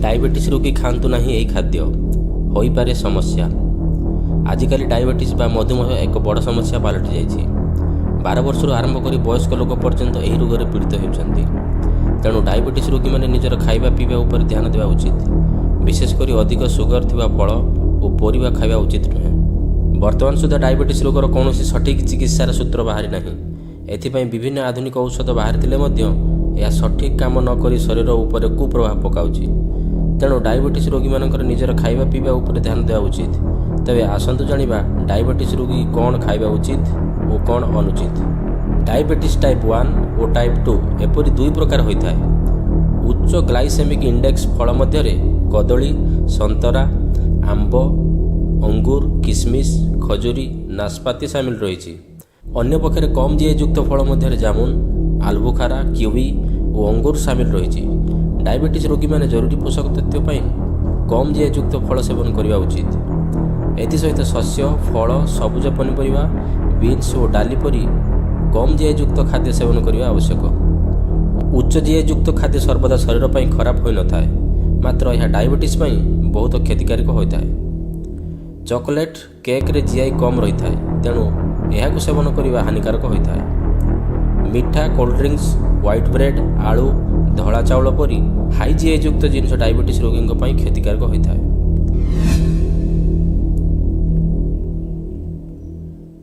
Diabetes रोगी खातु ना यही खाद्य हो पारे समस्या। आजिकल डायबिटीज बा मधुमेह एक बड़ समस्या पलटि जाइए। 12 वर्ष आरंभ कर वयस्क लोक पर्यंत यही रोग पीड़ित होती। तेणु डायबिटीज रोगी मैंने निजर खाଇବା पीवा उपर ध्यान देवा उचित। विशेषकर अधिक सुगर थिबा फल और परिबा खाଇବା उचित नुहे। वर्तमान सुधा डायबिटीज रोगर कौन सठिक चिकित्सार सूत्र बाहरी ना। एथिपाई विभिन्न आधुनिक औषध बाहरी यह सठिक काम नक शरीर उपर कुप्रभाव पकाउछि। तेणु डायबिटीज रोगी मानकर निजर खाଇବା पीवा उपर ध्यान देवा उचित। तबे आसंतु जानिबा डायबिटीज रोगी कौन खाଇବା उचित और कौन अनुचित। डायबिटीज टाइप 1 और टाइप 2 एपरि दुई प्रकार होता है। उच्च ग्लाइसेमिक इंडेक्स फल मध्य कदली, संतरा, आंब, अंगूर, किशमिश, खजुरी, नाशपाती सामिल रही। अन्य पक्षे कम जीए युक्त फल मध्य जामुन, आलबुखारा, किवी और अंगूर सामिल रही। डायबिटीज रोगी मैंने जरूरी पोषक तत्व कम जीए युक्त फल सेवन करने उचित। एसत शस्य, फल, सबुज पनीपरिया, बीन्स और डाली परी कम जीए युक्त खाद्य सेवन करने आवश्यक। उच्च जीए युक्त खाद्य सर्वदा शरीर पर खराब हो न थाए, मात्र यह डायबिटीज बहुत क्षतिकारक होता है। चॉकलेट, केक रे जीआई कम रही है, तेणु यह सेवन करने हानिकारक होता है। मीठा, कोल्ड ड्रिंक्स, व्हाइट ब्रेड, आलू, धला चाउल परी हाई जीए युक्त जिनस डायबिटीज रोगी क्षतिकारक होता है।